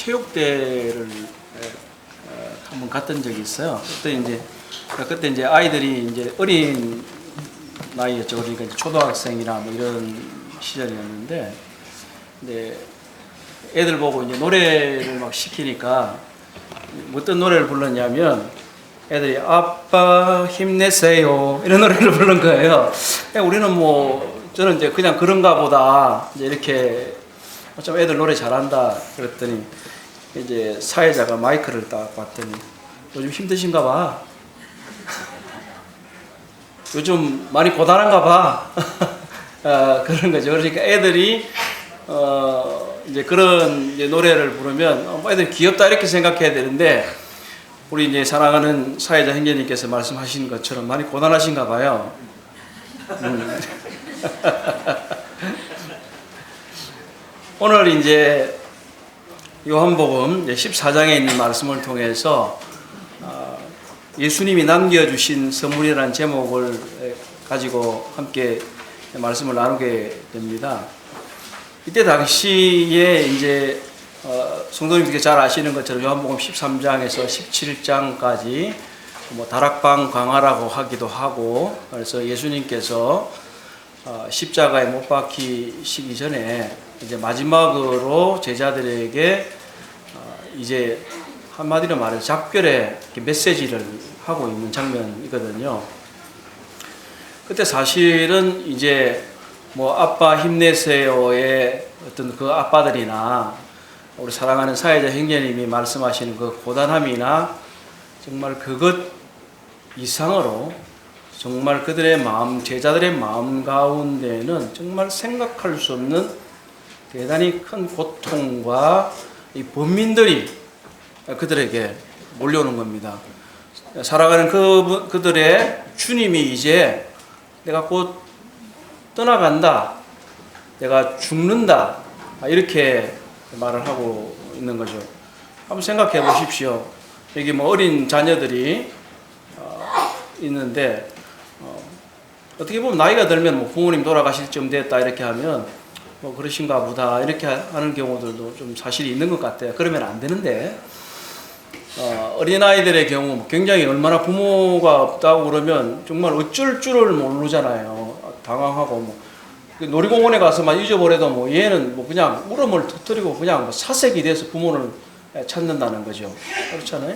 체육대회를 한번 갔던 적이 있어요. 그때 이제 아이들이 이제 어린 나이였죠. 그러니까 이제 초등학생이나 뭐 이런 시절이었는데, 근데 애들 보고 이제 노래를 막 시키니까 어떤 노래를 불렀냐면 애들이 아빠 힘내세요 이런 노래를 부른 거예요. 우리는 뭐 저는 이제 그냥 그런가 보다 이제 이렇게 좀 애들 노래 잘한다 그랬더니 이제 사회자가 마이크를 딱 봤더니 요즘 힘드신가 봐. 요즘 많이 고단한가 봐. 그런 거죠. 그러니까 애들이 이제 그런 이제 노래를 부르면 애들이 귀엽다 이렇게 생각해야 되는데, 우리 이제 사랑하는 사회자 형제님께서 말씀하신 것처럼 많이 고단하신가 봐요. 오늘 이제 요한복음 14장에 있는 말씀을 통해서 예수님이 남겨주신 선물이라는 제목을 가지고 함께 말씀을 나누게 됩니다. 이때 당시에 이제 성도님들께 잘 아시는 것처럼 요한복음 13장에서 17장까지 뭐 다락방 강화라고 하기도 하고, 그래서 예수님께서 십자가에 못 박히시기 전에 이제 마지막으로 제자들에게 이제 한마디로 말해서 작별의 메시지를 하고 있는 장면이거든요. 그때 사실은 이제 뭐 아빠 힘내세요의 어떤 그 아빠들이나 우리 사랑하는 사회자 형제님이 말씀하시는 그 고단함이나 정말 그것 이상으로 정말 그들의 마음, 제자들의 마음 가운데는 정말 생각할 수 없는 대단히 큰 고통과 이 번민들이 그들에게 몰려오는 겁니다. 살아가는 그들의 주님이 이제 내가 곧 떠나간다, 내가 죽는다, 이렇게 말을 하고 있는 거죠. 한번 생각해 보십시오. 여기 뭐 어린 자녀들이 있는데 어떻게 보면 나이가 들면 뭐 부모님 돌아가실 쯤 됐다 이렇게 하면 뭐 그러신가 보다 이렇게 하는 경우들도 좀 사실이 있는 것 같아요. 그러면 안 되는데, 어린아이들의 경우 굉장히 얼마나 부모가 없다고 그러면 정말 어쩔 줄을 모르잖아요. 당황하고 뭐 놀이공원에 가서만 잊어버려도 뭐 얘는 뭐 그냥 울음을 터뜨리고 그냥 뭐 사색이 돼서 부모를 찾는다는 거죠. 그렇잖아요.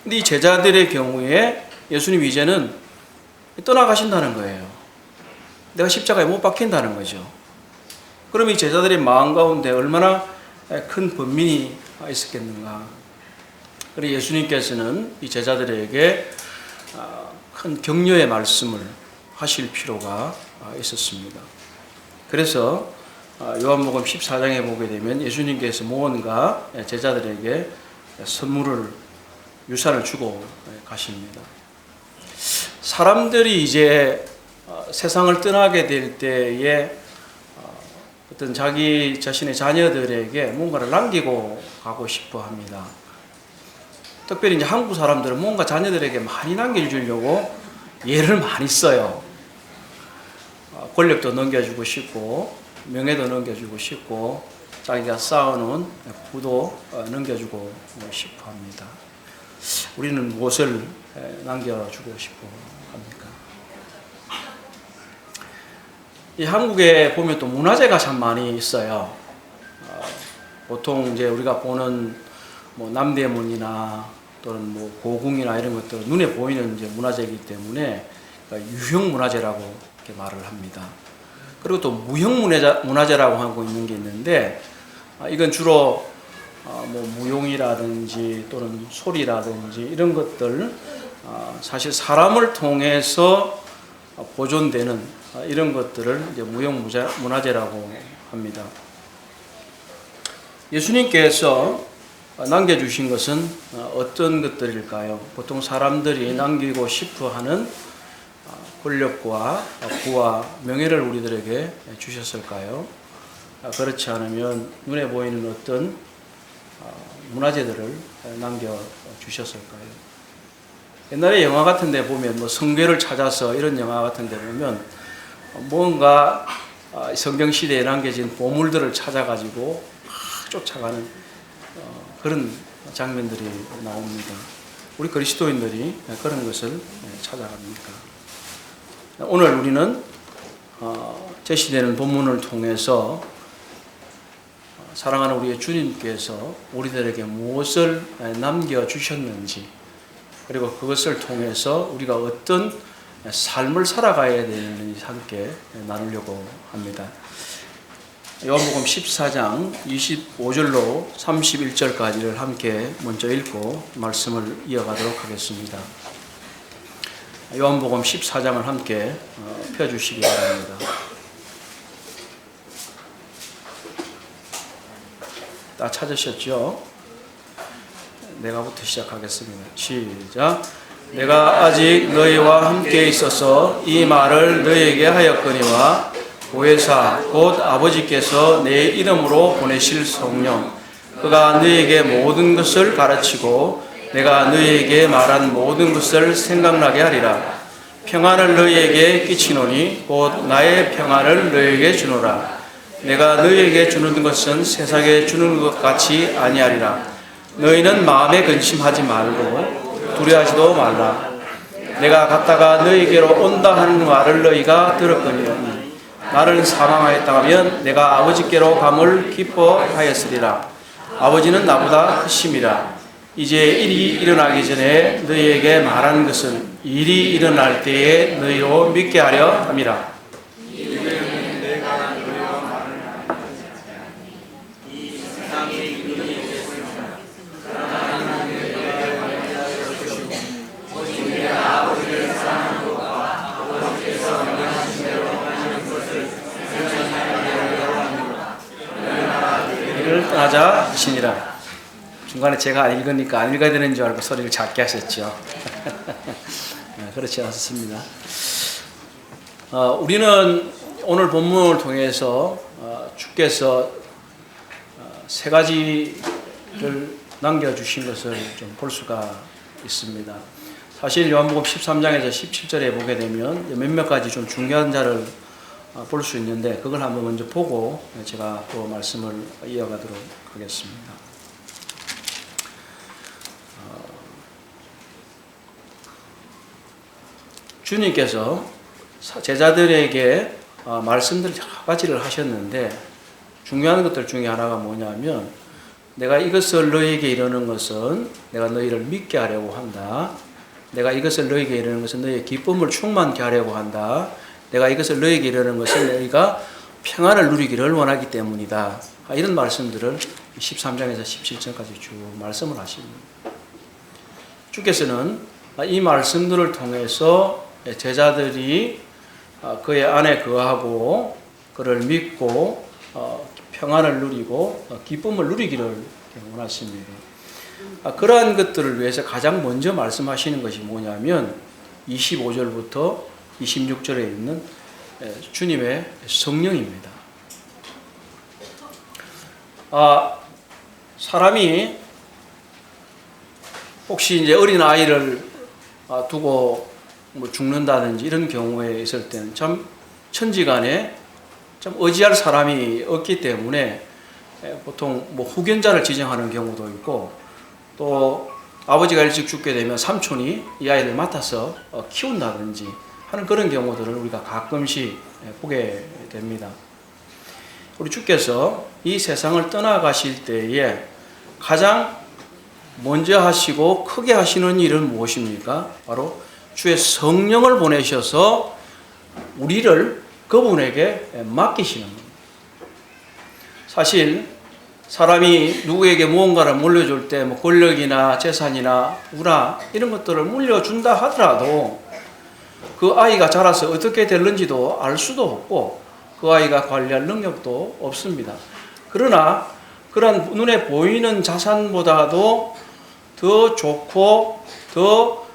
근데 이 제자들의 경우에 예수님이 이제는 떠나가신다는 거예요. 내가 십자가에 못 박힌다는 거죠. 그럼 이 제자들의 마음 가운데 얼마나 큰 번민이 있었겠는가. 그리고 예수님께서는 이 제자들에게 큰 격려의 말씀을 하실 필요가 있었습니다. 그래서 요한복음 14장에 보게 되면 예수님께서 무언가 제자들에게 선물을, 유산을 주고 가십니다. 사람들이 이제 세상을 떠나게 될 때에 어떤 자기 자신의 자녀들에게 뭔가를 남기고 가고 싶어 합니다. 특별히 이제 한국 사람들은 뭔가 자녀들에게 많이 남겨주려고 예를 많이 써요. 권력도 넘겨주고 싶고, 명예도 넘겨주고 싶고, 자기가 쌓아놓은 부도 넘겨주고 싶어 합니다. 우리는 무엇을 남겨주고 싶어 합니까? 이 한국에 보면 또 문화재가 참 많이 있어요. 보통 이제 우리가 보는 뭐 남대문이나 또는 뭐 고궁이나 이런 것들 눈에 보이는 이제 문화재이기 때문에 유형 문화재라고 이렇게 말을 합니다. 그리고 또 무형 문화재라고 하고 있는 게 있는데, 이건 주로 뭐 무용이라든지 또는 소리라든지 이런 것들, 사실 사람을 통해서 보존되는 이런 것들을 이제 무형 문화재라고 합니다. 예수님께서 남겨주신 것은 어떤 것들일까요? 보통 사람들이 남기고 싶어 하는 권력과 부와 명예를 우리들에게 주셨을까요? 그렇지 않으면 눈에 보이는 어떤 문화재들을 남겨주셨을까요? 옛날에 영화 같은 데 보면 뭐 성궤를 찾아서 이런 영화 같은 데 보면 뭔가 성경 시대에 남겨진 보물들을 찾아가지고 막 쫓아가는 그런 장면들이 나옵니다. 우리 그리스도인들이 그런 것을 찾아갑니까? 오늘 우리는 제시되는 본문을 통해서 사랑하는 우리의 주님께서 우리들에게 무엇을 남겨주셨는지, 그리고 그것을 통해서 우리가 어떤 삶을 살아가야 되는지 함께 나누려고 합니다. 요한복음 14장 25절로 31절까지를 함께 먼저 읽고 말씀을 이어가도록 하겠습니다. 요한복음 14장을 함께 펴주시기 바랍니다. 다 찾으셨죠? 내가부터 시작하겠습니다. 시작. 내가 아직 너희와 함께 있어서 이 말을 너희에게 하였거니와 보혜사 곧 아버지께서 내 이름으로 보내실 성령 그가 너희에게 모든 것을 가르치고 내가 너희에게 말한 모든 것을 생각나게 하리라. 평안을 너희에게 끼치노니 곧 나의 평안을 너희에게 주노라. 내가 너희에게 주는 것은 세상에 주는 것 같이 아니하리라. 너희는 마음에 근심하지 말고 두려워하지도 말라. 내가 갔다가 너희에게로 온다 하는 말을 너희가 들었거니와 나를 사망하였다 하면 내가 아버지께로 감을 기뻐하였으리라. 아버지는 나보다 크심이라. 이제 일이 일어나기 전에 너희에게 말한 것은 일이 일어날 때에 너희로 믿게 하려 함이라. 떠나자 하시니라. 중간에 제가 안 읽으니까 안 읽어야 되는 줄 알고 소리를 작게 하셨죠. 그렇지 않습니다. 우리는 오늘 본문을 통해서 주께서 세 가지를 남겨주신 것을 좀 볼 수가 있습니다. 사실 요한복음 13장에서 17절에 보게 되면 몇몇 가지 좀 중요한 자를 볼 수 있는데 그걸 한번 먼저 보고 제가 또 말씀을 이어가도록 하겠습니다. 주님께서 제자들에게 말씀들 여러 가지를 하셨는데 중요한 것들 중에 하나가 뭐냐면 내가 이것을 너희에게 이르는 것은 내가 너희를 믿게 하려고 한다. 내가 이것을 너희에게 이르는 것은 너희의 기쁨을 충만케 하려고 한다. 내가 이것을 너희에게 이르는 것은 너희가 평안을 누리기를 원하기 때문이다. 이런 말씀들을 13장에서 17절까지 쭉 말씀을 하십니다. 주께서는 이 말씀들을 통해서 제자들이 그의 안에 거하고 그를 믿고 평안을 누리고 기쁨을 누리기를 원하십니다. 그러한 것들을 위해서 가장 먼저 말씀하시는 것이 뭐냐면 25절부터 26절에 있는 주님의 성령입니다. 사람이 혹시 이제 어린 아이를 두고 뭐 죽는다든지 이런 경우에 있을 때는 참 천지간에 참 의지할 사람이 없기 때문에 보통 뭐 후견자를 지정하는 경우도 있고 또 아버지가 일찍 죽게 되면 삼촌이 이 아이를 맡아서 키운다든지 하는 그런 경우들을 우리가 가끔씩 보게 됩니다. 우리 주께서 이 세상을 떠나가실 때에 가장 먼저 하시고 크게 하시는 일은 무엇입니까? 바로 주의 성령을 보내셔서 우리를 그분에게 맡기시는 겁니다. 사실 사람이 누구에게 무언가를 물려줄 때 뭐 권력이나 재산이나 우라 이런 것들을 물려준다 하더라도 그 아이가 자라서 어떻게 될는지도 알 수도 없고 그 아이가 관리할 능력도 없습니다. 그러나 그런 눈에 보이는 자산보다도 더 좋고 더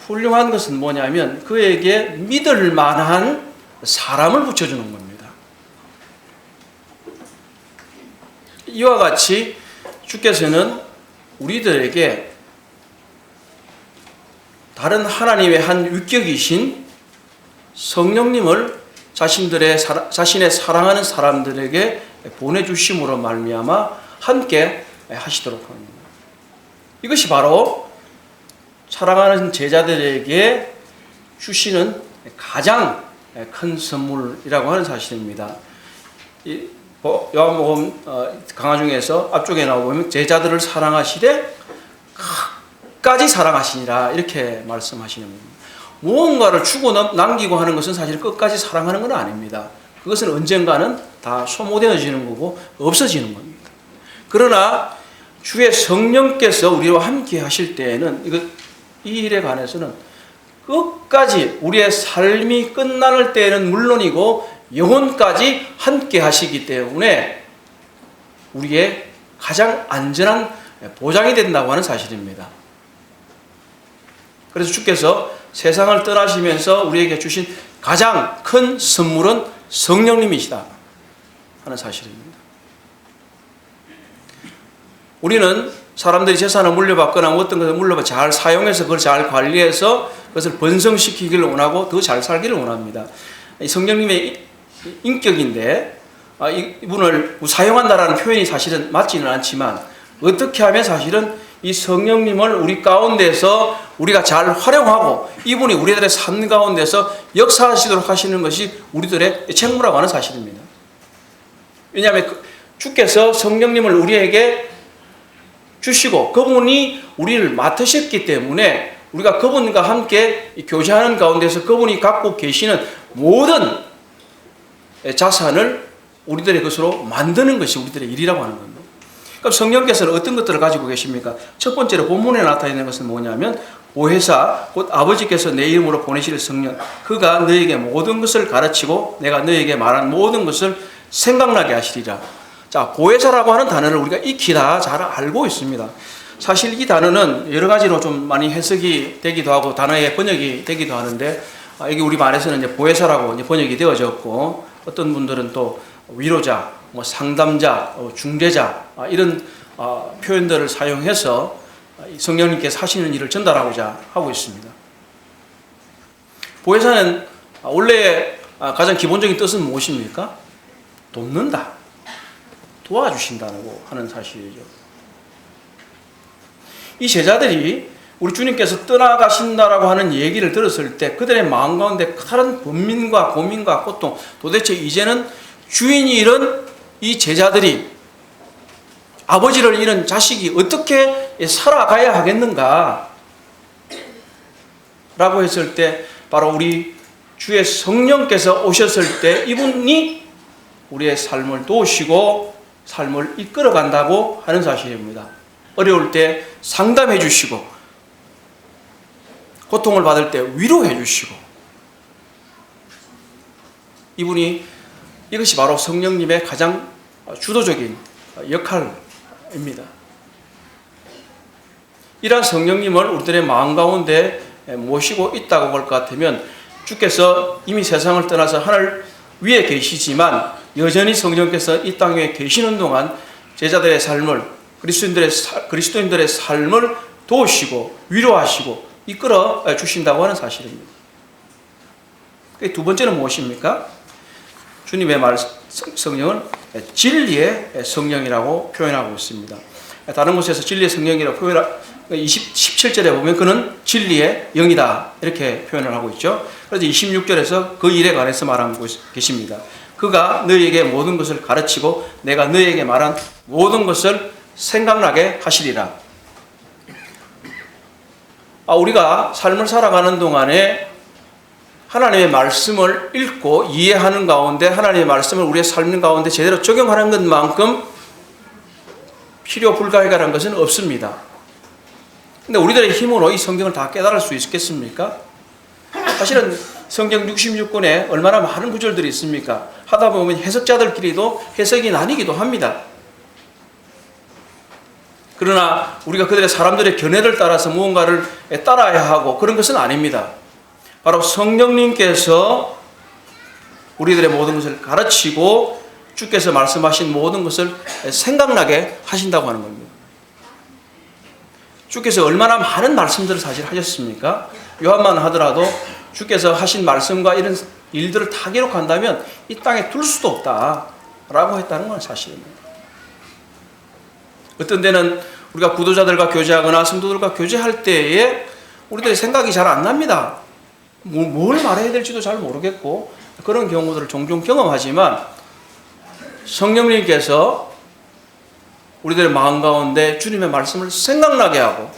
훌륭한 것은 뭐냐면 그에게 믿을 만한 사람을 붙여주는 겁니다. 이와 같이 주께서는 우리들에게 다른 하나님의 한 위격이신 성령님을 자신의 사랑하는 사람들에게 보내주심으로 말미암아 함께 하시도록 합니다. 이것이 바로 사랑하는 제자들에게 주시는 가장 큰 선물이라고 하는 사실입니다. 요한복음 강화 중에서 앞쪽에 나오면 제자들을 사랑하시되 끝까지 사랑하시니라 이렇게 말씀하시는 겁니다. 무언가를 주고 남기고 하는 것은 사실 끝까지 사랑하는 건 아닙니다. 그것은 언젠가는 다 소모되어지는 거고 없어지는 겁니다. 그러나 주의 성령께서 우리와 함께 하실 때에는 이 일에 관해서는 끝까지 우리의 삶이 끝날 때에는 물론이고 영혼까지 함께 하시기 때문에 우리의 가장 안전한 보장이 된다고 하는 사실입니다. 그래서 주께서 세상을 떠나시면서 우리에게 주신 가장 큰 선물은 성령님이시다 하는 사실입니다. 우리는 사람들이 재산을 물려받거나 어떤 것을 물려받아 잘 사용해서 그걸 잘 관리해서 그것을 번성시키기를 원하고 더 잘 살기를 원합니다. 성령님의 인격인데 이분을 사용한다라는 표현이 사실은 맞지는 않지만 어떻게 하면 사실은 이 성령님을 우리 가운데서 우리가 잘 활용하고 이분이 우리들의 삶 가운데서 역사하시도록 하시는 것이 우리들의 책무라고 하는 사실입니다. 왜냐하면 주께서 성령님을 우리에게 주시고 그분이 우리를 맡으셨기 때문에 우리가 그분과 함께 교제하는 가운데서 그분이 갖고 계시는 모든 자산을 우리들의 것으로 만드는 것이 우리들의 일이라고 하는 겁니다. 그럼 성령께서는 어떤 것들을 가지고 계십니까? 첫 번째로 본문에 나타나 있는 것은 뭐냐면 보혜사 곧 아버지께서 내 이름으로 보내실 성령 그가 너에게 모든 것을 가르치고 내가 너에게 말한 모든 것을 생각나게 하시리라. 자, 보혜사라고 하는 단어를 우리가 익히 다 잘 알고 있습니다. 사실 이 단어는 여러 가지로 좀 많이 해석이 되기도 하고 단어의 번역이 되기도 하는데 여기 우리 말에서는 이제 보혜사라고 이제 번역이 되어졌고 어떤 분들은 또 위로자, 상담자, 중재자 이런 표현들을 사용해서 성령님께서 하시는 일을 전달하고자 하고 있습니다. 보혜사는 원래 가장 기본적인 뜻은 무엇입니까? 돕는다, 도와주신다고 하는 사실이죠. 이 제자들이 우리 주님께서 떠나가신다라고 하는 얘기를 들었을 때 그들의 마음 가운데 다른 번민과 고민과 고통, 도대체 이제는 주인이 잃은 이 제자들이 아버지를 잃은 자식이 어떻게 살아가야 하겠는가 라고 했을 때 바로 우리 주의 성령께서 오셨을 때 이분이 우리의 삶을 도우시고 삶을 이끌어 간다고 하는 사실입니다. 어려울 때 상담해 주시고 고통을 받을 때 위로해 주시고 이것이 바로 성령님의 가장 주도적인 역할입니다. 이러한 성령님을 우리들의 마음 가운데 모시고 있다고 볼 것 같으면 주께서 이미 세상을 떠나서 하늘 위에 계시지만 여전히 성령께서 이 땅에 계시는 동안 제자들의 삶을 그리스도인들의 삶을 도우시고 위로하시고 이끌어 주신다고 하는 사실입니다. 두 번째는 무엇입니까? 주님의 성령은 진리의 성령이라고 표현하고 있습니다. 다른 곳에서 진리의 성령이라고 표현하고 17절에 보면 그는 진리의 영이다 이렇게 표현을 하고 있죠. 그래서 26절에서 그 일에 관해서 말하고 계십니다. 그가 너희에게 모든 것을 가르치고 내가 너희에게 말한 모든 것을 생각나게 하시리라. 우리가 삶을 살아가는 동안에 하나님의 말씀을 읽고 이해하는 가운데 하나님의 말씀을 우리의 삶 가운데 제대로 적용하는 것만큼 필요 불가하다는 것은 없습니다. 근데 우리들의 힘으로 이 성경을 다 깨달을 수 있겠습니까? 사실은 성경 66권에 얼마나 많은 구절들이 있습니까? 하다 보면 해석자들끼리도 해석이 나뉘기도 합니다. 그러나 우리가 사람들의 견해를 따라서 무언가를 따라야 하고 그런 것은 아닙니다. 바로 성령님께서 우리들의 모든 것을 가르치고 주께서 말씀하신 모든 것을 생각나게 하신다고 하는 겁니다. 주께서 얼마나 많은 말씀들을 사실 하셨습니까? 요한만 하더라도 주께서 하신 말씀과 이런 일들을 다 기록한다면 이 땅에 둘 수도 없다라고 했다는 건 사실입니다. 어떤 데는 우리가 구도자들과 교제하거나 성도들과 교제할 때에 우리들의 생각이 잘 안 납니다. 뭘 말해야 될지도 잘 모르겠고 그런 경우들을 종종 경험하지만 성령님께서 우리들의 마음 가운데 주님의 말씀을 생각나게 하고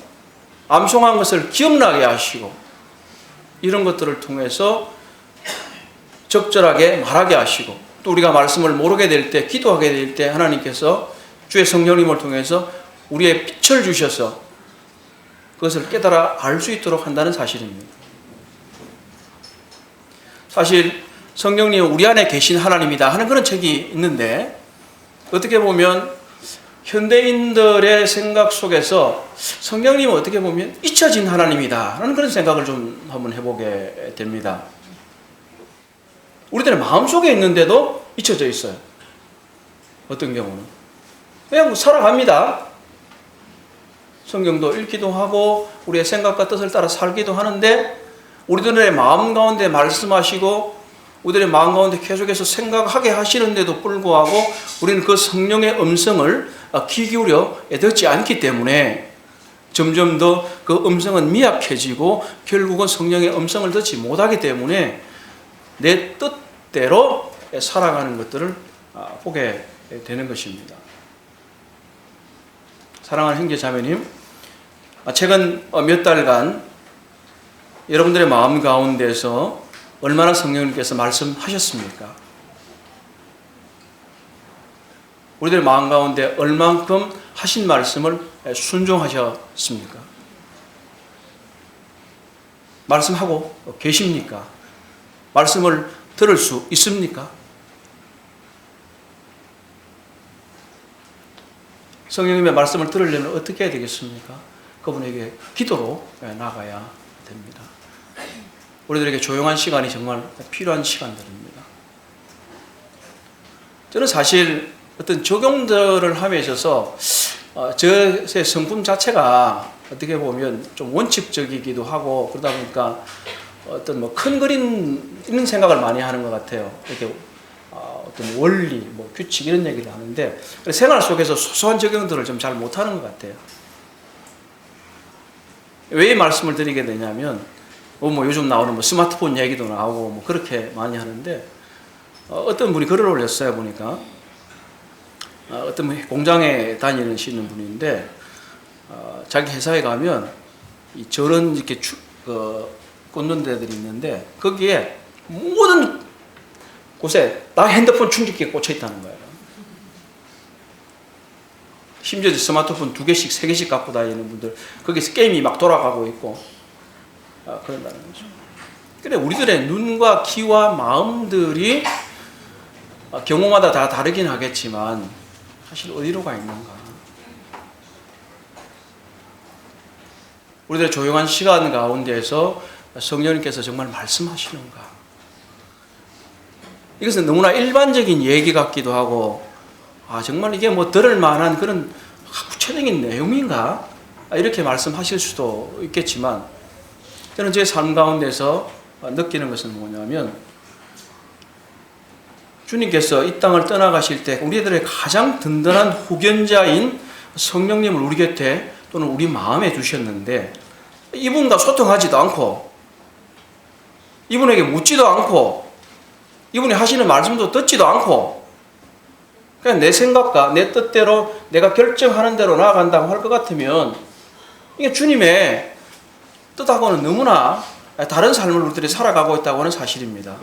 암송한 것을 기억나게 하시고 이런 것들을 통해서 적절하게 말하게 하시고 또 우리가 말씀을 모르게 될 때 기도하게 될 때 하나님께서 주의 성령님을 통해서 우리의 빛을 주셔서 그것을 깨달아 알 수 있도록 한다는 사실입니다. 사실 성령님은 우리 안에 계신 하나님이다 하는 그런 책이 있는데 어떻게 보면 현대인들의 생각 속에서 성령님은 어떻게 보면 잊혀진 하나님이다 라는 그런 생각을 좀 한번 해보게 됩니다. 우리들의 마음속에 있는데도 잊혀져 있어요. 어떤 경우는 그냥 살아갑니다. 성경도 읽기도 하고 우리의 생각과 뜻을 따라 살기도 하는데 우리들의 마음 가운데 말씀하시고 우리들의 마음 가운데 계속해서 생각하게 하시는데도 불구하고 우리는 그 성령의 음성을 귀 기울여 듣지 않기 때문에 점점 더 그 음성은 미약해지고 결국은 성령의 음성을 듣지 못하기 때문에 내 뜻대로 살아가는 것들을 보게 되는 것입니다. 사랑하는 형제 자매님, 최근 몇 달간 여러분들의 마음 가운데서 얼마나 성령님께서 말씀하셨습니까? 우리들의 마음 가운데 얼만큼 하신 말씀을 순종하셨습니까? 말씀하고 계십니까? 말씀을 들을 수 있습니까? 성령님의 말씀을 들으려면 어떻게 해야 되겠습니까? 그분에게 기도로 나가야 됩니다. 우리들에게 조용한 시간이 정말 필요한 시간들입니다. 저는 사실 어떤 적용들을 함에 있어서 저의 성품 자체가 어떻게 보면 좀 원칙적이기도 하고 그러다 보니까 어떤 뭐 큰 그림 이런 생각을 많이 하는 것 같아요. 이렇게 어떤 원리, 뭐 규칙 이런 얘기를 하는데 생활 속에서 소소한 적용들을 좀 잘 못하는 것 같아요. 왜 이 말씀을 드리게 되냐면 뭐 요즘 나오는 뭐 스마트폰 얘기도 나오고 뭐 그렇게 많이 하는데 어떤 분이 글을 올렸어요. 보니까 어떤 분이 공장에 다니시는 분인데 자기 회사에 가면 저런 이렇게 꽂는 데들이 있는데 거기에 모든 곳에 다 핸드폰 충전기가 꽂혀 있다는 거예요. 심지어 스마트폰 2개씩, 3개씩 갖고 다니는 분들 거기서 게임이 막 돌아가고 있고 그런다는 거죠. 그래 우리들의 눈과 귀와 마음들이 경우마다 다 다르긴 하겠지만 사실 어디로 가 있는가? 우리들의 조용한 시간 가운데에서 성령님께서 정말 말씀하시는가? 이것은 너무나 일반적인 얘기 같기도 하고 정말 이게 뭐 들을 만한 그런 구체적인 내용인가? 이렇게 말씀하실 수도 있겠지만 저는 제 삶 가운데서 느끼는 것은 뭐냐면 주님께서 이 땅을 떠나가실 때 우리들의 가장 든든한 후견자인 성령님을 우리 곁에 또는 우리 마음에 두셨는데 이분과 소통하지도 않고 이분에게 묻지도 않고 이분이 하시는 말씀도 듣지도 않고 그냥 내 생각과 내 뜻대로 내가 결정하는 대로 나아간다고 할 것 같으면 이게 주님의 뜻하고는 너무나 다른 삶을 우리들이 살아가고 있다고 하는 사실입니다.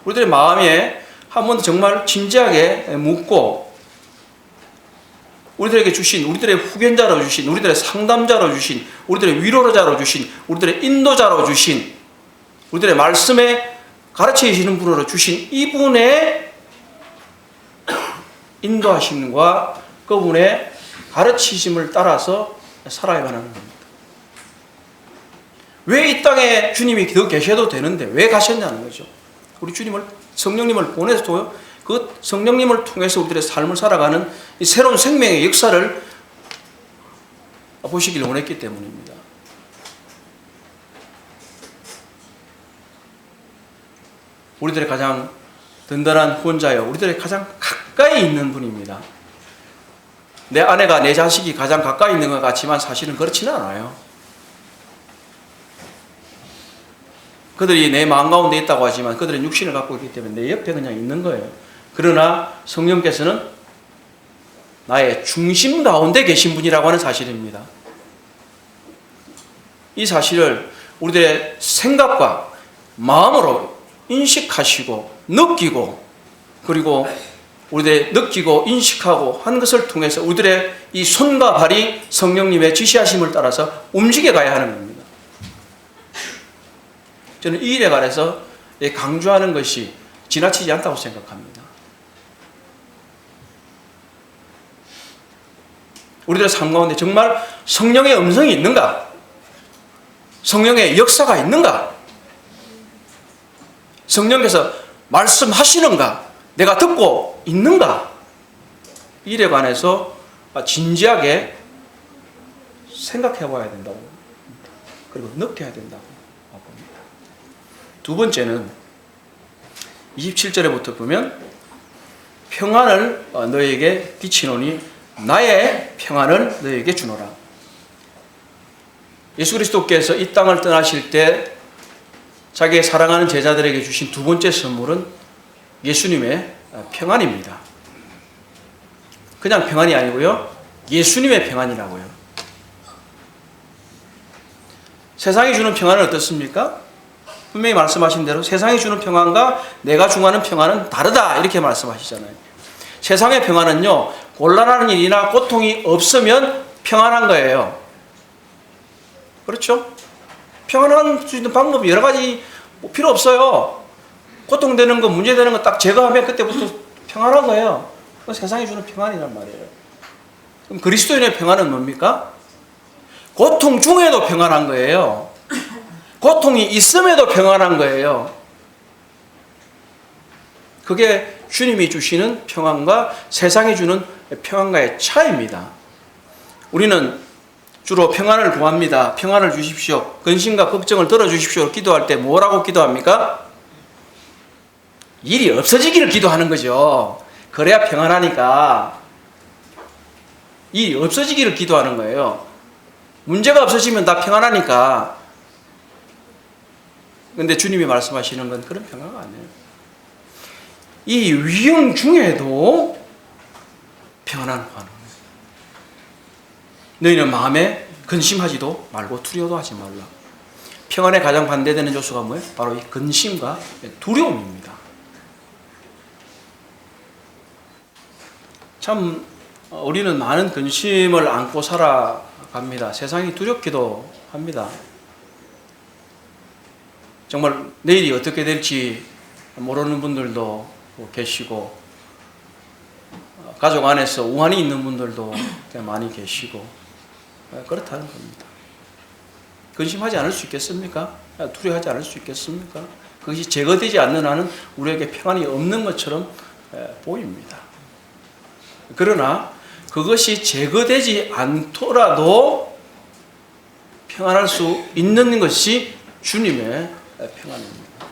우리들의 마음에 한 번 정말 진지하게 묻고 우리들에게 주신 우리들의 후견자로 주신 우리들의 상담자로 주신 우리들의 위로자로 주신 우리들의 인도자로 주신 우리들의 말씀에 가르치시는 분으로 주신 이분의 인도하심과 그분의 가르치심을 따라서 살아야만 하는 겁니다. 왜 이 땅에 주님이 더 계셔도 되는데 왜 가셨냐는 거죠. 우리 주님을 성령님을 보내서도 그 성령님을 통해서 우리들의 삶을 살아가는 이 새로운 생명의 역사를 보시길 원했기 때문입니다. 우리들의 가장 든든한 후원자여 우리들의 가장 가까이 있는 분입니다. 내 아내가 내 자식이 가장 가까이 있는 것 같지만 사실은 그렇지는 않아요. 그들이 내 마음 가운데 있다고 하지만 그들은 육신을 갖고 있기 때문에 내 옆에 그냥 있는 거예요. 그러나 성령께서는 나의 중심 가운데 계신 분이라고 하는 사실입니다. 이 사실을 우리들의 생각과 마음으로 인식하시고 느끼고, 그리고 우리들의 느끼고 인식하고 한 것을 통해서 우리들의 이 손과 발이 성령님의 지시하심을 따라서 움직여 가야 하는 겁니다. 저는 이 일에 관해서 강조하는 것이 지나치지 않다고 생각합니다. 우리들의 삶 가운데 정말 성령의 음성이 있는가? 성령의 역사가 있는가? 성령께서 말씀하시는가? 내가 듣고 있는가? 이 일에 관해서 진지하게 생각해 봐야 된다고, 그리고 느껴야 된다고 봅니다. 두 번째는 27절에부터 보면 평안을 너에게 끼치노니 나의 평안을 너에게 주노라. 예수 그리스도께서 이 땅을 떠나실 때 자기의 사랑하는 제자들에게 주신 두 번째 선물은 예수님의 평안입니다. 그냥 평안이 아니고요, 예수님의 평안이라고요. 세상이 주는 평안은 어떻습니까? 분명히 말씀하신 대로 세상이 주는 평안과 내가 중하는 평안은 다르다, 이렇게 말씀하시잖아요. 세상의 평안은요, 곤란한 일이나 고통이 없으면 평안한 거예요. 그렇죠? 평안할 수 있는 방법이 여러 가지 필요 없어요. 고통되는 거, 문제되는 거 딱 제거하면 그때부터 평안한 거예요. 그건 세상이 주는 평안이란 말이에요. 그럼 그리스도인의 평안은 뭡니까? 고통 중에도 평안한 거예요. 고통이 있음에도 평안한 거예요. 그게 주님이 주시는 평안과 세상이 주는 평안과의 차이입니다. 우리는 주로 평안을 구합니다. 평안을 주십시오. 근심과 걱정을 덜어주십시오. 기도할 때 뭐라고 기도합니까? 일이 없어지기를 기도하는 거죠. 그래야 평안하니까. 일이 없어지기를 기도하는 거예요. 문제가 없어지면 다 평안하니까. 근데 주님이 말씀하시는 건 그런 평안가 아니에요. 이 위험 중에도 평안을 구하는 거예요. 너희는 마음에 근심하지도 말고 두려워도 하지 말라. 평안에 가장 반대되는 요소가 뭐예요? 바로 이 근심과 두려움입니다. 참 우리는 많은 근심을 안고 살아갑니다. 세상이 두렵기도 합니다. 정말 내일이 어떻게 될지 모르는 분들도 계시고, 가족 안에서 우환이 있는 분들도 많이 계시고, 그렇다는 겁니다. 근심하지 않을 수 있겠습니까? 두려워하지 않을 수 있겠습니까? 그것이 제거되지 않는 한은 우리에게 평안이 없는 것처럼 보입니다. 그러나 그것이 제거되지 않더라도 평안할 수 있는 것이 주님의 평안입니다.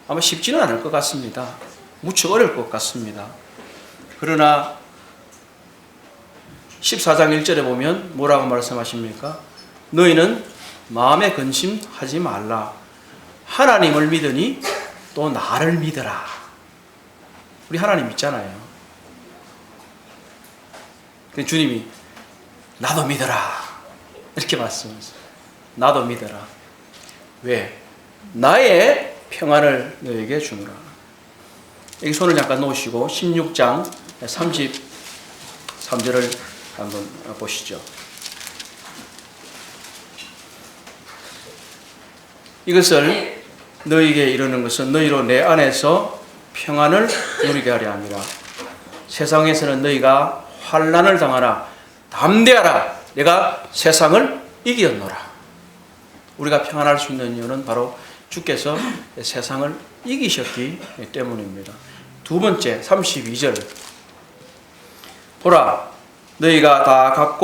아마 쉽지는 않을 것 같습니다. 무척 어려울 것 같습니다. 그러나 14장 1절에 보면 뭐라고 말씀하십니까? 너희는 마음에 근심하지 말라. 하나님을 믿으니 또 나를 믿어라. 우리 하나님 믿잖아요. 주님이 나도 믿어라, 이렇게 말씀하세요. 나도 믿어라. 왜? 나의 평안을 너에게 주노라. 여기 손을 잠깐 놓으시고 16장 33절을 한번 보시죠. 이것을 너희에게 이르는 것은 너희로 내 안에서 평안을 누리게 하려 함이라. 세상에서는 너희가 환난을 당하나 담대하라. 내가 세상을 이겼노라. 우리가 평안할 수 있는 이유는 바로 주께서 세상을 이기셨기 때문입니다. 두 번째 32절. 보라, 너희가 다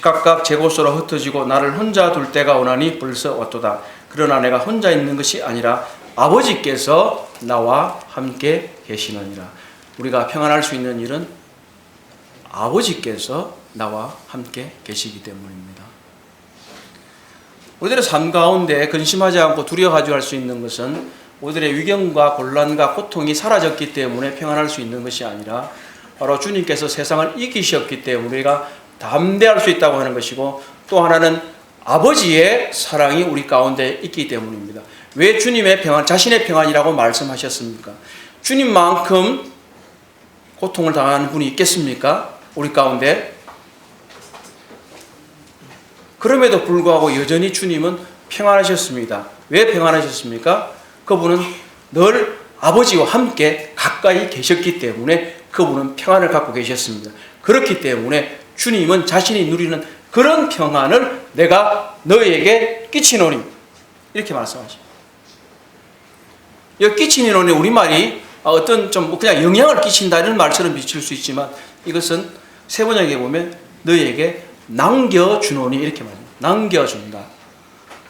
각각 제 곳으로 흩어지고 나를 혼자 둘 때가 오나니 벌써 왔도다. 그러나 내가 혼자 있는 것이 아니라 아버지께서 나와 함께 계시느니라. 우리가 평안할 수 있는 일은 아버지께서 나와 함께 계시기 때문입니다. 우리들의 삶 가운데 근심하지 않고 두려워하지 할 수 있는 것은 우리들의 위경과 곤란과 고통이 사라졌기 때문에 평안할 수 있는 것이 아니라 바로 주님께서 세상을 이기셨기 때문에 우리가 담대할 수 있다고 하는 것이고, 또 하나는 아버지의 사랑이 우리 가운데 있기 때문입니다. 왜 주님의 평안, 자신의 평안이라고 말씀하셨습니까? 주님만큼 고통을 당하는 분이 있겠습니까? 우리 가운데. 그럼에도 불구하고 여전히 주님은 평안하셨습니다. 왜 평안하셨습니까? 그분은 늘 아버지와 함께 가까이 계셨기 때문에 그분은 평안을 갖고 계셨습니다. 그렇기 때문에 주님은 자신이 누리는 그런 평안을 내가 너희에게 끼치노니, 이렇게 말씀하십니다. 이 끼치노니 우리말이 어떤 좀 그냥 영향을 끼친다 이런 말처럼 비칠 수 있지만, 이것은 세번역에 보면 너희에게 남겨주노니 이렇게 말합니다. 남겨준다.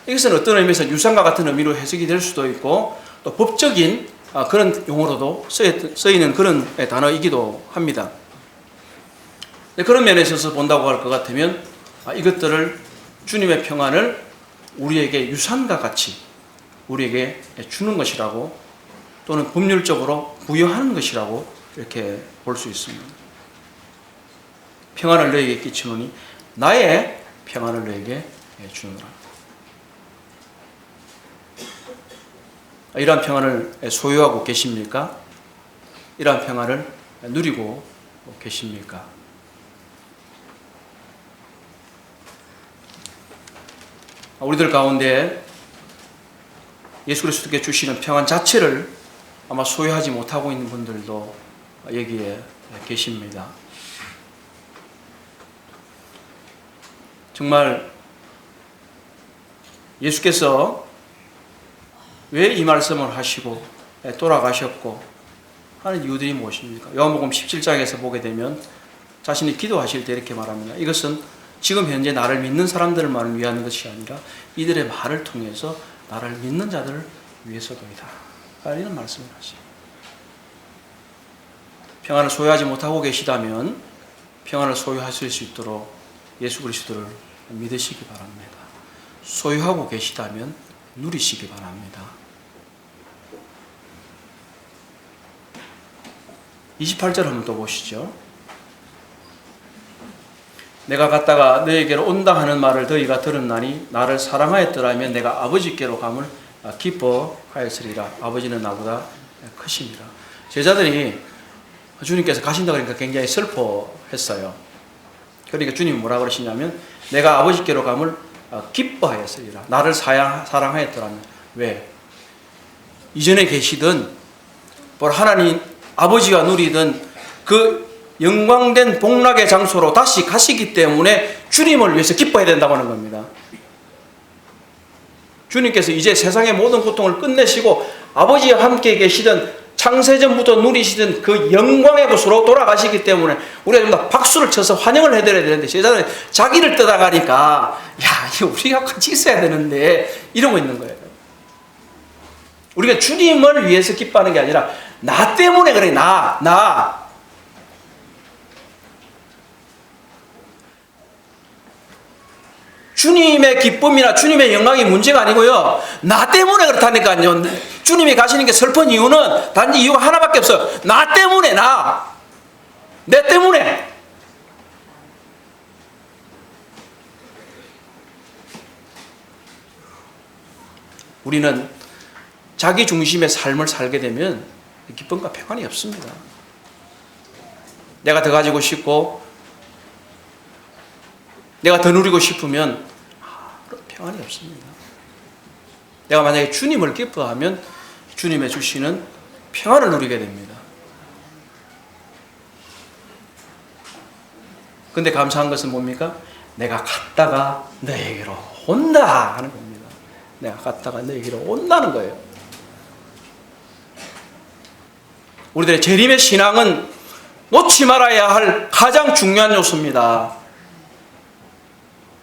이것은 어떤 의미에서 유산과 같은 의미로 해석이 될 수도 있고, 또 법적인 그런 용어로도 쓰이는 그런 단어이기도 합니다. 그런 면에 있어서 본다고 할 것 같으면 이것들을, 주님의 평안을 우리에게 유산과 같이 우리에게 주는 것이라고, 또는 법률적으로 부여하는 것이라고 이렇게 볼 수 있습니다. 평안을 너에게 끼치노니 나의 평안을 너에게 주노라. 이러한 평안을 소유하고 계십니까? 이러한 평안을 누리고 계십니까? 우리들 가운데 예수 그리스도께 주시는 평안 자체를 아마 소유하지 못하고 있는 분들도 여기에 계십니다. 정말 예수께서 왜 이 말씀을 하시고 돌아가셨고 하는 이유들이 무엇입니까? 요한복음 17장에서 보게 되면 자신이 기도하실 때 이렇게 말합니다. 이것은 지금 현재 나를 믿는 사람들만을 위한 것이 아니라 이들의 말을 통해서 나를 믿는 자들을 위해서도이다. 이런 말씀을 하십니다. 평안을 소유하지 못하고 계시다면 평안을 소유하실 수 있도록 예수 그리스도를 믿으시기 바랍니다. 소유하고 계시다면 누리시기 바랍니다. 28절 한번 또 보시죠. 내가 갔다가 너희에게로 온다 하는 말을 너희가 들었나니 나를 사랑하였더라면 내가 아버지께로 감을 기뻐하였으리라. 아버지는 나보다 크십니다. 제자들이 주님께서 가신다 그러니까 굉장히 슬퍼했어요. 그러니까 주님이 뭐라 그러시냐면 내가 아버지께로 감을 기뻐하였으리라. 나를 사랑하였더라면. 왜? 이전에 계시던 하나님 아버지가 누리던 그 영광된 복락의 장소로 다시 가시기 때문에 주님을 위해서 기뻐해야 된다고 하는 겁니다. 주님께서 이제 세상의 모든 고통을 끝내시고 아버지와 함께 계시던 창세전부터 누리시던 그 영광의 곳으로 돌아가시기 때문에 우리가 좀 더 박수를 쳐서 환영을 해드려야 되는데, 제자들이 자기를 떠나가니까 야, 이거 우리가 같이 있어야 되는데 이러고 있는 거예요. 우리가 주님을 위해서 기뻐하는 게 아니라 나 때문에 그래. 나 주님의 기쁨이나 주님의 영광이 문제가 아니고요, 나 때문에 그렇다니까요. 주님이 가시는 게 슬픈 이유는 단지 이유가 하나밖에 없어요. 나 때문에. 내 때문에. 우리는 자기 중심의 삶을 살게 되면 기쁨과 평안이 없습니다. 내가 더 가지고 싶고 내가 더 누리고 싶으면 평안이 없습니다. 내가 만약에 주님을 기뻐하면 주님의 주시는 평안을 누리게 됩니다. 근데 감사한 것은 뭡니까? 내가 갔다가 너에게로 온다 하는 겁니다. 내가 갔다가 너에게로 온다는 거예요. 우리들의 재림의 신앙은 놓지 말아야 할 가장 중요한 요소입니다.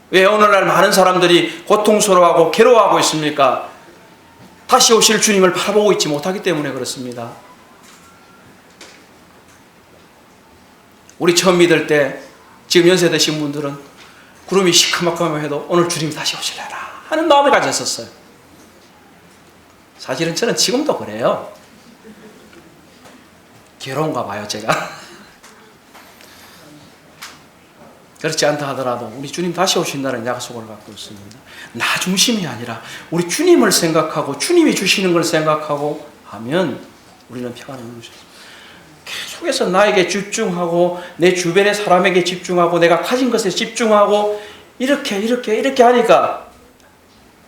왜 오늘날 많은 사람들이 고통스러워하고 괴로워하고 있습니까? 다시 오실 주님을 바라보고 있지 못하기 때문에 그렇습니다. 우리 처음 믿을 때 지금 연세 드신 분들은 구름이 시커멓게 해도 오늘 주님이 다시 오시려나 하는 마음을 가졌었어요. 사실은 저는 지금도 그래요. 괴로운가 봐요, 제가. 그렇지 않다 하더라도 우리 주님 다시 오신다는 약속을 갖고 있습니다. 나 중심이 아니라 우리 주님을 생각하고 주님이 주시는 걸 생각하고 하면 우리는 평안을 누릴 수 있습니다. 계속해서 나에게 집중하고 내 주변의 사람에게 집중하고 내가 가진 것에 집중하고 이렇게 하니까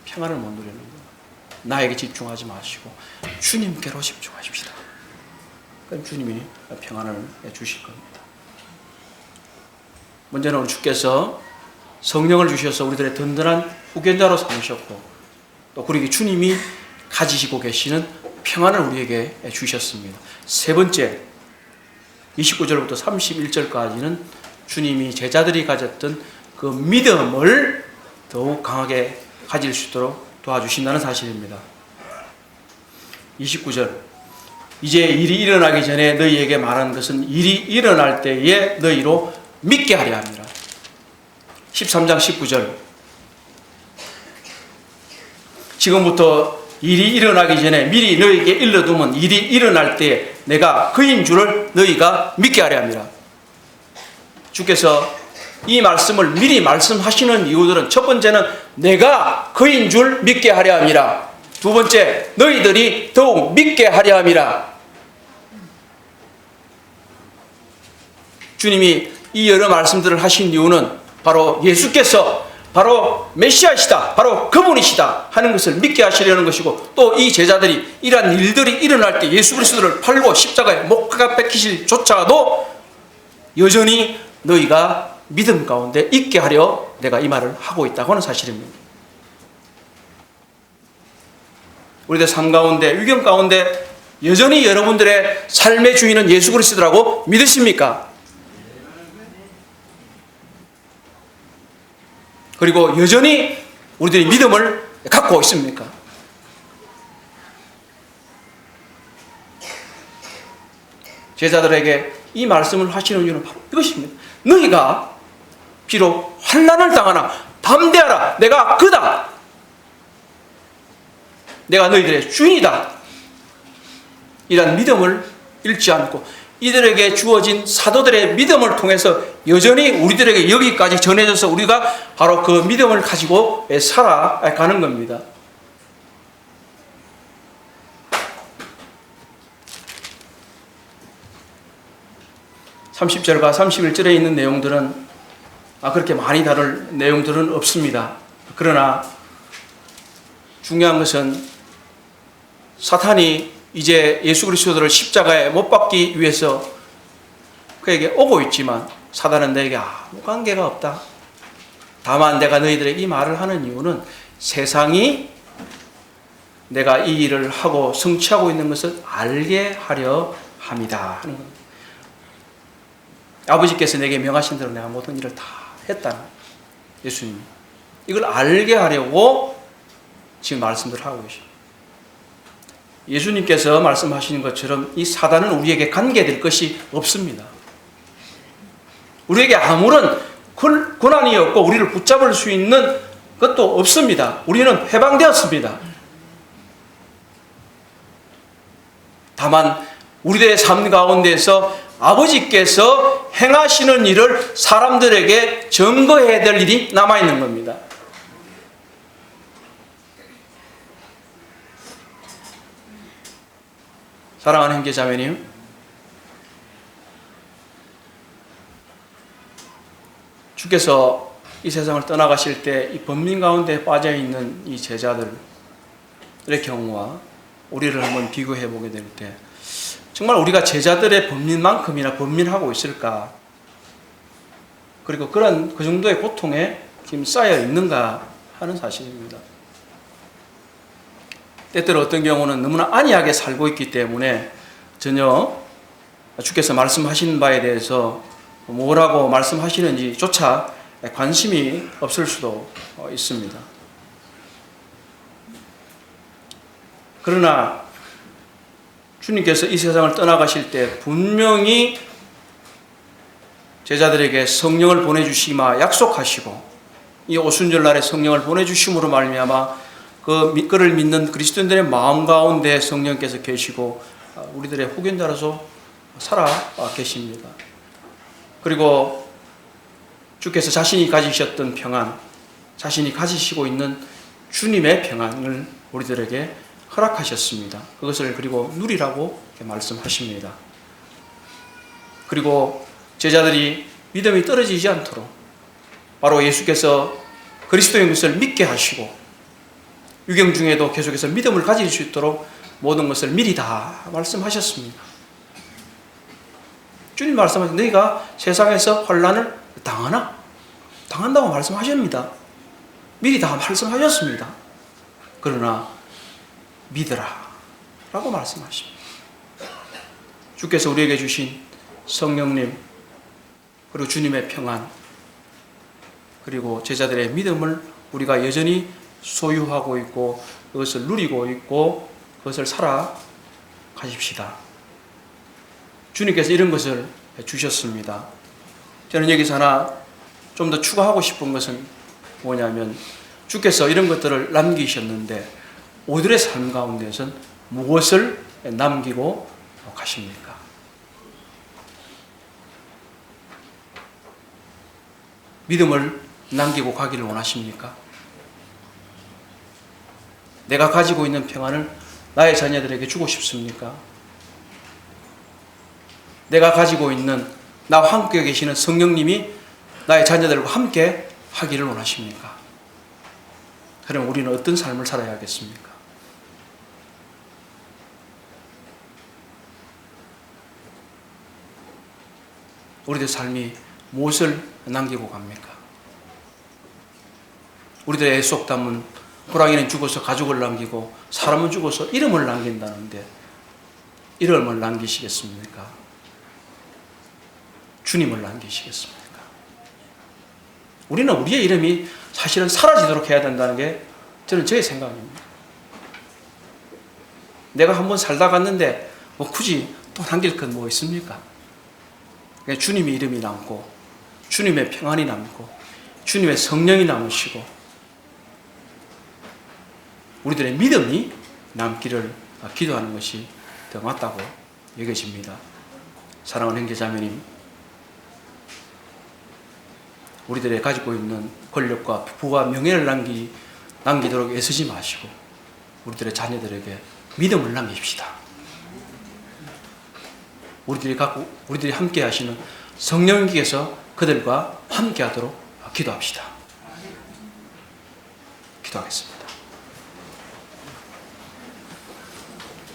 평안을 못 누리는 거예요. 나에게 집중하지 마시고 주님께로 집중하십시다. 그럼 주님이 평안을 주실 겁니다. 먼저는 주께서 성령을 주셔서 우리들의 든든한 후견자로 삼으셨고 또 그리고 주님이 가지시고 계시는 평안을 우리에게 주셨습니다. 세 번째 29절부터 31절까지는 주님이 제자들이 가졌던 그 믿음을 더욱 강하게 가질 수 있도록 도와주신다는 사실입니다. 29절 이제 일이 일어나기 전에 너희에게 말한 것은 일이 일어날 때에 너희로 믿게 하려 합니다. 13장 19절 지금부터 일이 일어나기 전에 미리 너희에게 일러두면 일이 일어날 때에 내가 그인 줄을 너희가 믿게 하려 합니다. 주께서 이 말씀을 미리 말씀하시는 이유들은 첫 번째는 내가 그인 줄 믿게 하려 함이라. 두 번째 너희들이 더욱 믿게 하려 함이라. 주님이 이 여러 말씀들을 하신 이유는 바로 예수께서 바로 메시아시다, 바로 그분이시다 하는 것을 믿게 하시려는 것이고 또 이 제자들이 이러한 일들이 일어날 때 예수 그리스도를 팔고 십자가에 못 박히실 조차도 여전히 너희가 믿음 가운데 있게 하려 내가 이 말을 하고 있다고 하는 사실입니다. 우리들 삶 가운데 위경 가운데 여전히 여러분들의 삶의 주인은 예수 그리스도라고 믿으십니까? 그리고 여전히 우리들이 믿음을 갖고 있습니까? 제자들에게 이 말씀을 하시는 이유는 바로 이것입니다. 너희가 비록 환난을 당하나 담대하라. 내가 그다. 내가 너희들의 주인이다. 이런 믿음을 잃지 않고 이들에게 주어진 사도들의 믿음을 통해서 여전히 우리들에게 여기까지 전해져서 우리가 바로 그 믿음을 가지고 살아가는 겁니다. (30절과) (31절에) 있는 내용들은 그렇게 많이 다룰 내용들은 없습니다. 그러나 중요한 것은 사탄이 이제 예수 그리스도를 십자가에 못 박기 위해서 그에게 오고 있지만 사단은 내게 아무 관계가 없다. 다만 내가 너희들에게 이 말을 하는 이유는 세상이 내가 이 일을 하고 성취하고 있는 것을 알게 하려 함이다 하는 겁니다. 아버지께서 내게 명하신 대로 내가 모든 일을 다 했다는 예수님이 이걸 알게 하려고 지금 말씀들을 하고 계십니다. 예수님께서 말씀하시는 것처럼 이 사단은 우리에게 관계될 것이 없습니다. 우리에게 아무런 권한이 없고 우리를 붙잡을 수 있는 것도 없습니다. 우리는 해방되었습니다. 다만 우리들의 삶 가운데서 아버지께서 행하시는 일을 사람들에게 증거해야 될 일이 남아있는 겁니다. 사랑하는 형제자매님, 주께서 이 세상을 떠나가실 때 이 번민 가운데 빠져있는 이 제자들의 경우와 우리를 한번 비교해 보게 될 때 정말 우리가 제자들의 번민만큼이나 번민하고 있을까? 그리고 그 정도의 고통에 지금 쌓여 있는가 하는 사실입니다. 때때로 어떤 경우는 너무나 안이하게 살고 있기 때문에 전혀 주께서 말씀하시는 바에 대해서 뭐라고 말씀하시는지조차 관심이 없을 수도 있습니다. 그러나 주님께서 이 세상을 떠나가실 때 분명히 제자들에게 성령을 보내주시마 약속하시고 이 오순절날에 성령을 보내주심으로 말미암아 그를 믿는 그리스도인들의 마음 가운데 성령께서 계시고 우리들의 후견자로서 살아 계십니다. 그리고 주께서 자신이 가지셨던 평안, 자신이 가지시고 있는 주님의 평안을 우리들에게 허락하셨습니다. 그것을 그리고 누리라고 말씀하십니다. 그리고 제자들이 믿음이 떨어지지 않도록 바로 예수께서 그리스도인 것을 믿게 하시고 유경 중에도 계속해서 믿음을 가질 수 있도록 모든 것을 미리 다 말씀하셨습니다. 주님 말씀하신 너희가 세상에서 환난을 당하나? 당한다고 말씀하십니다. 미리 다 말씀하셨습니다. 그러나 믿으라 라고 말씀하십니다. 주께서 우리에게 주신 성령님 그리고 주님의 평안 그리고 제자들의 믿음을 우리가 여전히 소유하고 있고 그것을 누리고 있고 그것을 살아가십시다. 주님께서 이런 것을 주셨습니다. 저는 여기서 하나 좀 더 추가하고 싶은 것은 뭐냐면 주께서 이런 것들을 남기셨는데 우리들의 삶 가운데서는 무엇을 남기고 가십니까? 믿음을 남기고 가기를 원하십니까? 내가 가지고 있는 평안을 나의 자녀들에게 주고 싶습니까? 내가 가지고 있는 나와 함께 계시는 성령님이 나의 자녀들과 함께 하기를 원하십니까? 그럼 우리는 어떤 삶을 살아야겠습니까? 우리들 삶이 무엇을 남기고 갑니까? 우리들의 애속 담은 호랑이는 죽어서 가죽을 남기고 사람은 죽어서 이름을 남긴다는데 이름을 남기시겠습니까? 주님을 남기시겠습니까? 우리는 우리의 이름이 사실은 사라지도록 해야 된다는 게 저는 제 생각입니다. 내가 한번 살다 갔는데 뭐 굳이 또 남길 건 뭐 있습니까? 주님의 이름이 남고 주님의 평안이 남고 주님의 성령이 남으시고 우리들의 믿음이 남기를 기도하는 것이 더 맞다고 여겨집니다. 사랑하는 형제자매님, 우리들의 가지고 있는 권력과 부와 명예를 남기도록 애쓰지 마시고 우리들의 자녀들에게 믿음을 남깁시다. 우리들이 함께 하시는 성령님께서 그들과 함께 하도록 기도합시다. 기도하겠습니다.